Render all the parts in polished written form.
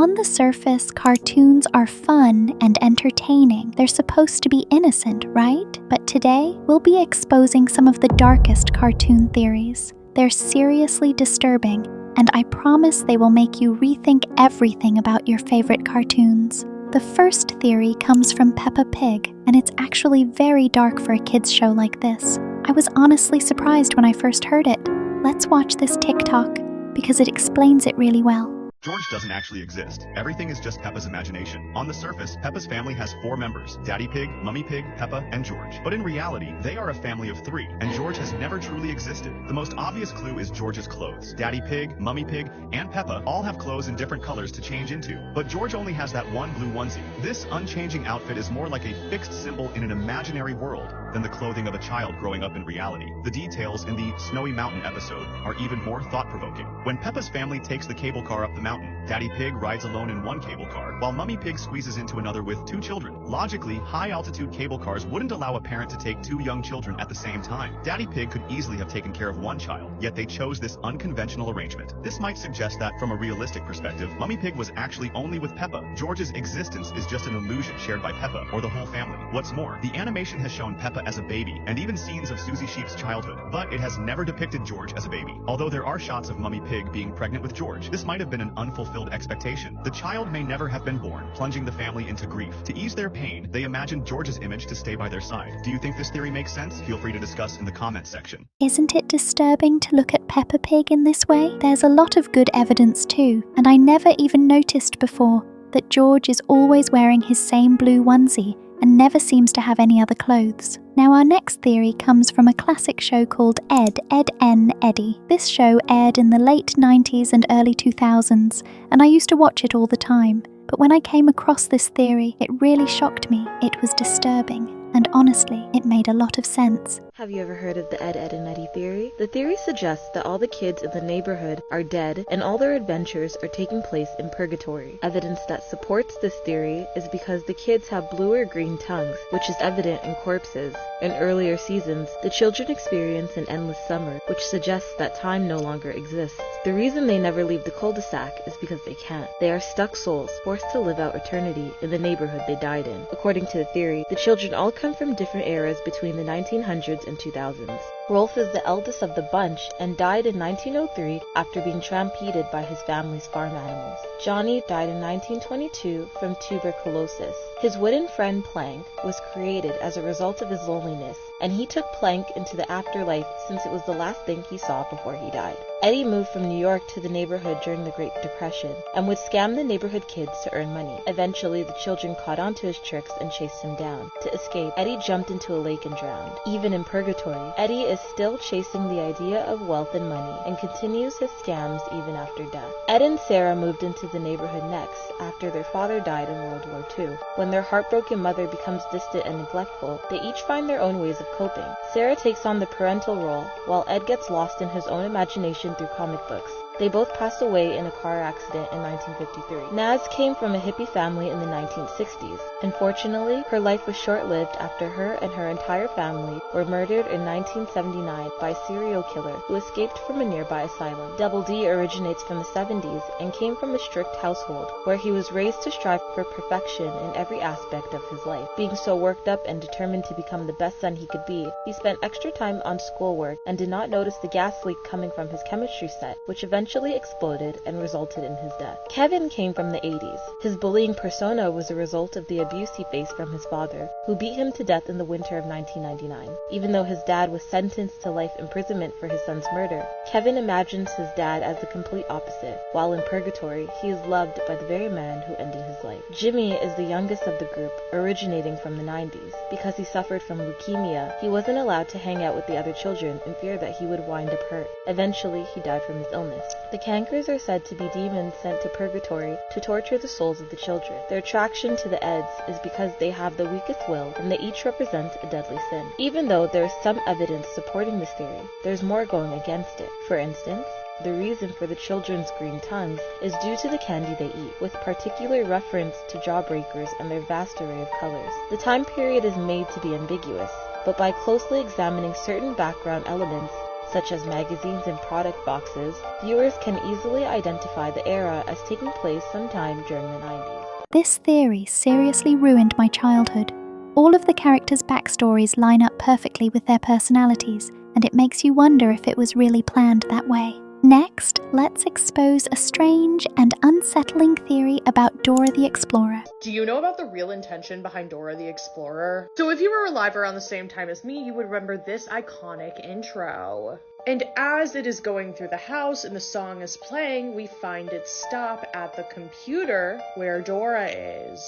On the surface, cartoons are fun and entertaining. They're supposed to be innocent, right? But today, we'll be exposing some of the darkest cartoon theories. They're seriously disturbing, and I promise they will make you rethink everything about your favorite cartoons. The first theory comes from Peppa Pig, and it's actually very dark for a kids' show like this. I was honestly surprised when I first heard it. Let's watch this TikTok, because it explains it really well. George doesn't actually exist. Everything is just Peppa's imagination. On the surface, Peppa's family has 4 members: Daddy Pig, Mummy Pig, Peppa, and George. But in reality, they are a family of 3, and George has never truly existed. The most obvious clue is George's clothes. Daddy Pig, Mummy Pig, and Peppa all have clothes in different colors to change into, but George only has that one blue onesie. This unchanging outfit is more like a fixed symbol in an imaginary world than the clothing of a child growing up in reality. The details in the Snowy Mountain episode are even more thought-provoking. When Peppa's family takes the cable car up the mountain, Daddy Pig rides alone in one cable car, while Mummy Pig squeezes into another with 2 children. Logically, high-altitude cable cars wouldn't allow a parent to take 2 young children at the same time. Daddy Pig could easily have taken care of 1 child, yet they chose this unconventional arrangement. This might suggest that, from a realistic perspective, Mummy Pig was actually only with Peppa. George's existence is just an illusion shared by Peppa or the whole family. What's more, the animation has shown Peppa as a baby, and even scenes of Susie Sheep's childhood, but it has never depicted George as a baby. Although there are shots of Mummy Pig being pregnant with George, this might have been an unfulfilled expectation. The child may never have been born, plunging the family into grief. To ease their pain, they imagined George's image to stay by their side. Do you think this theory makes sense? Feel free to discuss in the comments section. Isn't it disturbing to look at Peppa Pig in this way? There's a lot of good evidence too, and I never even noticed before that George is always wearing his same blue onesie and never seems to have any other clothes. Now our next theory comes from a classic show called Eddy. This show aired in the late 90s and early 2000s, and I used to watch it all the time. But when I came across this theory, it really shocked me. It was disturbing, and honestly, it made a lot of sense. Have you ever heard of the Ed, and Eddy theory? The theory suggests that all the kids in the neighborhood are dead and all their adventures are taking place in purgatory. Evidence that supports this theory is because the kids have blue or green tongues, which is evident in corpses. In earlier seasons, the children experience an endless summer, which suggests that time no longer exists. The reason they never leave the cul-de-sac is because they can't. They are stuck souls, forced to live out eternity in the neighborhood they died in. According to the theory, the children all come from different eras between the 1900s and 2000s. Rolf is the eldest of the bunch and died in 1903 after being stampeded by his family's farm animals. Johnny died in 1922 from tuberculosis. His wooden friend Plank was created as a result of his loneliness, and he took Plank into the afterlife since it was the last thing he saw before he died. Eddy moved from New York to the neighborhood during the Great Depression and would scam the neighborhood kids to earn money. Eventually, the children caught on to his tricks and chased him down. To escape, Eddy jumped into a lake and drowned. Even in purgatory, Eddy is still chasing the idea of wealth and money and continues his scams even after death. Ed and Sarah moved into the neighborhood next after their father died in World War II. When their heartbroken mother becomes distant and neglectful, they each find their own ways of coping. Sarah takes on the parental role, while Ed gets lost in his own imagination through comic books. They both passed away in a car accident in 1953. Naz came from a hippie family in the 1960s. Unfortunately, her life was short-lived after her and her entire family were murdered in 1979 by a serial killer who escaped from a nearby asylum. Double D originates from the 70s and came from a strict household where he was raised to strive for perfection in every aspect of his life. Being so worked up and determined to become the best son he could be, he spent extra time on schoolwork and did not notice the gas leak coming from his chemistry set, which eventually exploded and resulted in his death. Kevin came from the 80s. His bullying persona was a result of the abuse he faced from his father, who beat him to death in the winter of 1999. Even though his dad was sentenced to life imprisonment for his son's murder, Kevin imagines his dad as the complete opposite. While in purgatory, he is loved by the very man who ended his life. Jimmy is the youngest of the group, originating from the 90s. Because he suffered from leukemia, he wasn't allowed to hang out with the other children in fear that he would wind up hurt. Eventually, he died from his illness. The Cankers are said to be demons sent to purgatory to torture the souls of the children. Their attraction to the Eds is because they have the weakest will and they each represent a deadly sin. Even though there is some evidence supporting this theory, there's more going against it. For instance, the reason for the children's green tongues is due to the candy they eat, with particular reference to jawbreakers and their vast array of colors. The time period is made to be ambiguous, but by closely examining certain background elements, such as magazines and product boxes, viewers can easily identify the era as taking place sometime during the 90s. This theory seriously ruined my childhood. All of the characters' backstories line up perfectly with their personalities, and it makes you wonder if it was really planned that way. Next, let's expose a strange and unsettling theory about Dora the Explorer. Do you know about the real intention behind Dora the Explorer? So if you were alive around the same time as me, you would remember this iconic intro. And as it is going through the house and the song is playing, we find it stop at the computer where Dora is.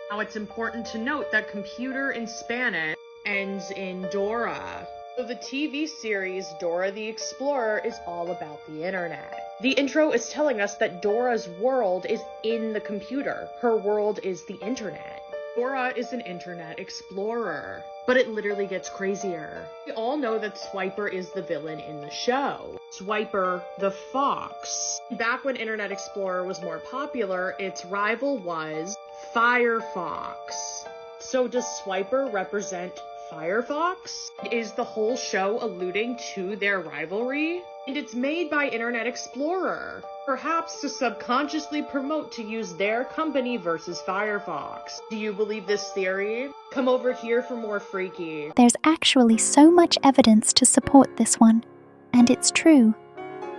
Now it's important to note that computer in Spanish ends in Dora. So the TV series Dora the Explorer is all about the internet. The intro is telling us that Dora's world is in the computer. Her world is the internet. Dora is an internet explorer, but it literally gets crazier. We all know that Swiper is the villain in the show. Swiper the fox. Back when Internet Explorer was more popular, its rival was Firefox. So does Swiper represent Firefox? Is the whole show alluding to their rivalry? And it's made by Internet Explorer, perhaps to subconsciously promote to use their company versus Firefox. Do you believe this theory? Come over here for more freaky. There's actually so much evidence to support this one, and it's true.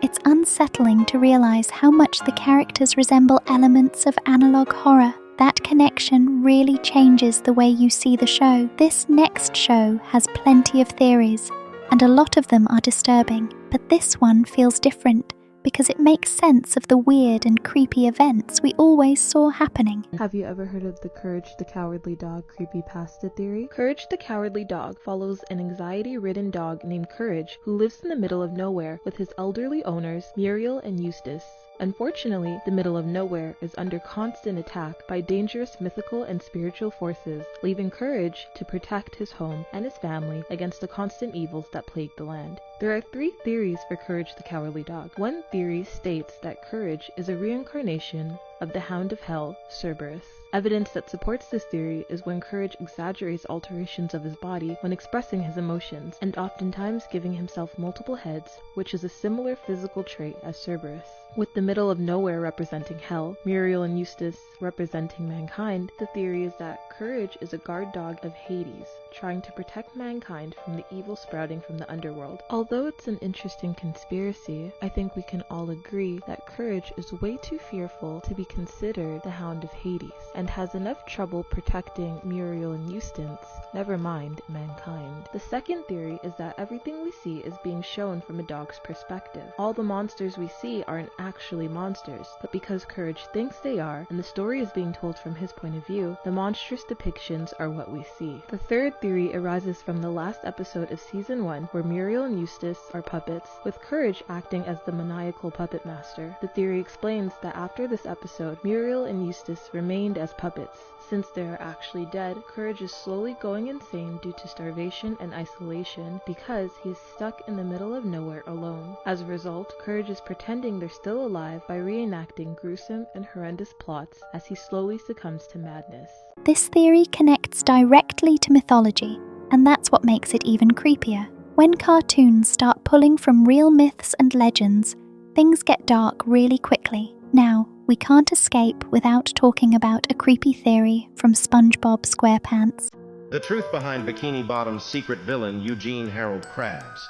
It's unsettling to realize how much the characters resemble elements of analog horror. That connection really changes the way you see the show. This next show has plenty of theories, and a lot of them are disturbing, but this one feels different because it makes sense of the weird and creepy events we always saw happening. Have you ever heard of the Courage the Cowardly Dog creepypasta theory? Courage the Cowardly Dog follows an anxiety-ridden dog named Courage who lives in the middle of nowhere with his elderly owners, Muriel and Eustace. Unfortunately, the middle of nowhere is under constant attack by dangerous mythical and spiritual forces, leaving Courage to protect his home and his family against the constant evils that plague the land. There are 3 theories for Courage the Cowardly Dog. One theory states that Courage is a reincarnation of the Hound of Hell, Cerberus. Evidence that supports this theory is when Courage exaggerates alterations of his body when expressing his emotions, and oftentimes giving himself multiple heads, which is a similar physical trait as Cerberus. With the middle of nowhere representing hell, Muriel and Eustace representing mankind, the theory is that Courage is a guard dog of Hades, trying to protect mankind from the evil sprouting from the underworld. Although it's an interesting conspiracy, I think we can all agree that Courage is way too fearful to be considered the Hound of Hades, and has enough trouble protecting Muriel and Eustace, never mind mankind. The second theory is that everything we see is being shown from a dog's perspective. All the monsters we see aren't actually monsters, but because Courage thinks they are, and the story is being told from his point of view, the monstrous depictions are what we see. The third theory arises from the last episode of Season 1, where Muriel and Eustace are puppets, with Courage acting as the maniacal puppet master. The theory explains that after this episode, Muriel and Eustace remained as puppets. Since they are actually dead, Courage is slowly going insane due to starvation and isolation because he is stuck in the middle of nowhere alone. As a result, Courage is pretending they're still alive by reenacting gruesome and horrendous plots as he slowly succumbs to madness. This theory connects directly to mythology, and that's what makes it even creepier. When cartoons start pulling from real myths and legends, things get dark really quickly. Now, we can't escape without talking about a creepy theory from SpongeBob SquarePants. The truth behind Bikini Bottom's secret villain, Eugene Harold Krabs.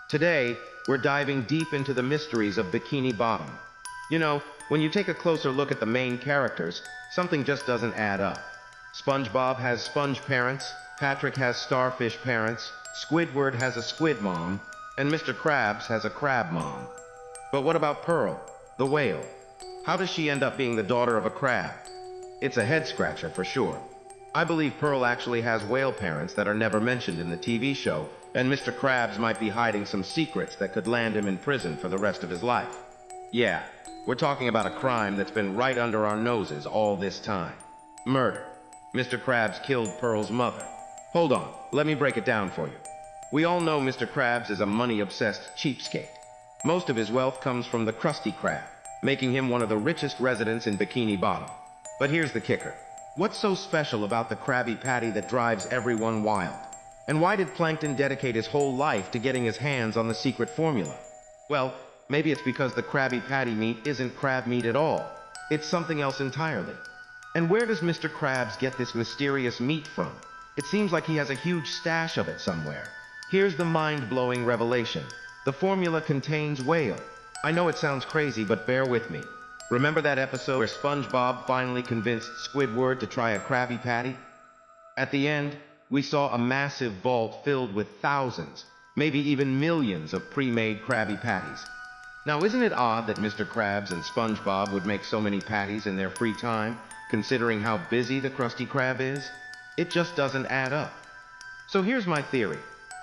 Today, we're diving deep into the mysteries of Bikini Bottom. You know, when you take a closer look at the main characters, something just doesn't add up. SpongeBob has sponge parents, Patrick has starfish parents, Squidward has a squid mom, and Mr. Krabs has a crab mom. But what about Pearl, the whale? How does she end up being the daughter of a crab? It's a head-scratcher for sure. I believe Pearl actually has whale parents that are never mentioned in the TV show, and Mr. Krabs might be hiding some secrets that could land him in prison for the rest of his life. Yeah, we're talking about a crime that's been right under our noses all this time. Murder. Mr. Krabs killed Pearl's mother. Hold on, let me break it down for you. We all know Mr. Krabs is a money-obsessed cheapskate. Most of his wealth comes from the Krusty Krab, making him one of the richest residents in Bikini Bottom. But here's the kicker. What's so special about the Krabby Patty that drives everyone wild? And why did Plankton dedicate his whole life to getting his hands on the secret formula? Well, maybe it's because the Krabby Patty meat isn't crab meat at all. It's something else entirely. And where does Mr. Krabs get this mysterious meat from? It seems like he has a huge stash of it somewhere. Here's the mind-blowing revelation. The formula contains whale. I know it sounds crazy, but bear with me. Remember that episode where SpongeBob finally convinced Squidward to try a Krabby Patty? At the end, we saw a massive vault filled with thousands, maybe even millions of pre-made Krabby Patties. Now, isn't it odd that Mr. Krabs and SpongeBob would make so many patties in their free time, considering how busy the Krusty Krab is? It just doesn't add up. So here's my theory.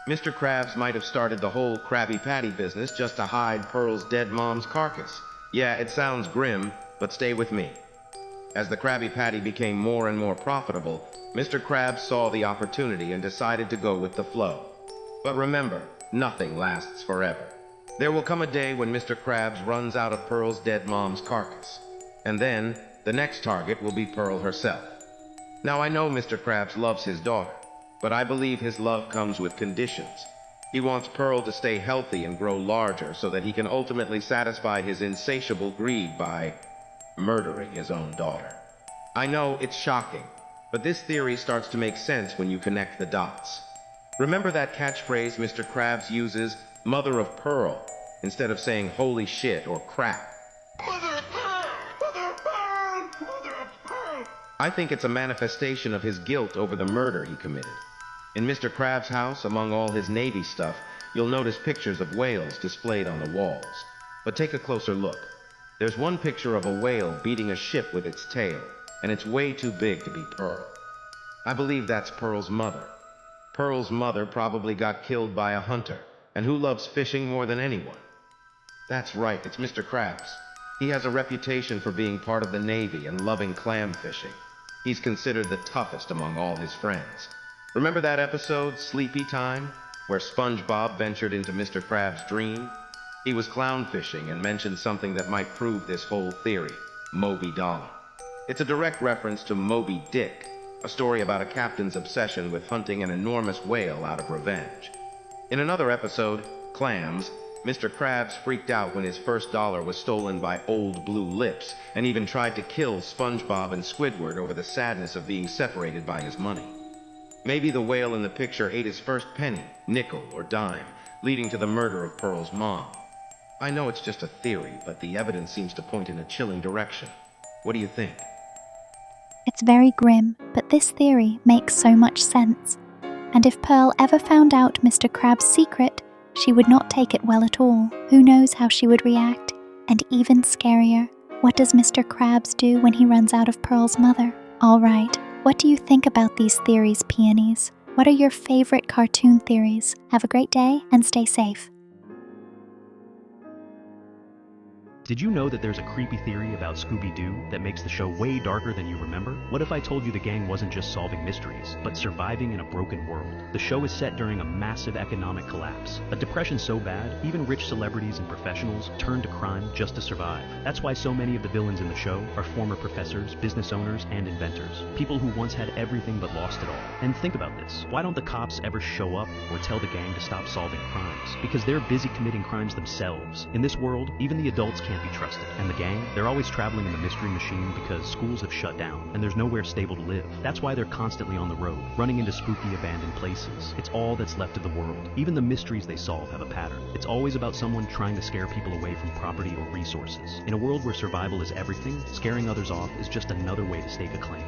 Mr. Krabs might have started the whole Krabby Patty business just to hide Pearl's dead mom's carcass. Yeah, it sounds grim, but stay with me. As the Krabby Patty became more and more profitable, Mr. Krabs saw the opportunity and decided to go with the flow. But remember, nothing lasts forever. There will come a day when Mr. Krabs runs out of Pearl's dead mom's carcass. And then, the next target will be Pearl herself. Now I know Mr. Krabs loves his daughter, but I believe his love comes with conditions. He wants Pearl to stay healthy and grow larger so that he can ultimately satisfy his insatiable greed by murdering his own daughter. I know it's shocking, but this theory starts to make sense when you connect the dots. Remember that catchphrase Mr. Krabs uses, mother of pearl, instead of saying holy shit or crap? Mother of pearl! Mother of pearl! Mother of pearl! I think it's a manifestation of his guilt over the murder he committed. In Mr. Krabs' house, among all his Navy stuff, you'll notice pictures of whales displayed on the walls. But take a closer look. There's one picture of a whale beating a ship with its tail, and it's way too big to be Pearl. I believe that's Pearl's mother. Pearl's mother probably got killed by a hunter, and who loves fishing more than anyone? That's right, it's Mr. Krabs. He has a reputation for being part of the Navy and loving clam fishing. He's considered the toughest among all his friends. Remember that episode, Sleepy Time, where SpongeBob ventured into Mr. Krabs' dream? He was clown fishing and mentioned something that might prove this whole theory, Moby Dollar. It's a direct reference to Moby Dick, a story about a captain's obsession with hunting an enormous whale out of revenge. In another episode, Clams, Mr. Krabs freaked out when his first dollar was stolen by Old Blue Lips, and even tried to kill SpongeBob and Squidward over the sadness of being separated by his money. Maybe the whale in the picture ate his first penny, nickel, or dime, leading to the murder of Pearl's mom. I know it's just a theory, but the evidence seems to point in a chilling direction. What do you think? It's very grim, but this theory makes so much sense. And if Pearl ever found out Mr. Krabs' secret, she would not take it well at all. Who knows how she would react? And even scarier, what does Mr. Krabs do when he runs out of Pearl's mother? All right, what do you think about these theories, peonies? What are your favorite cartoon theories? Have a great day and stay safe. Did you know that there's a creepy theory about Scooby-Doo that makes the show way darker than you remember? What if I told you the gang wasn't just solving mysteries, but surviving in a broken world? The show is set during a massive economic collapse. A depression so bad, even rich celebrities and professionals turn to crime just to survive. That's why so many of the villains in the show are former professors, business owners, and inventors. People who once had everything but lost it all. And think about this. Why don't the cops ever show up or tell the gang to stop solving crimes? Because they're busy committing crimes themselves. In this world, even the adults can't be trusted. And the gang, they're always traveling in the mystery machine because schools have shut down and there's nowhere stable to live. That's why they're constantly on the road, running into spooky abandoned places. It's all that's left of the world. Even the mysteries they solve have a pattern. It's always about someone trying to scare people away from property or resources. In a world where survival is everything, scaring others off is just another way to stake a claim.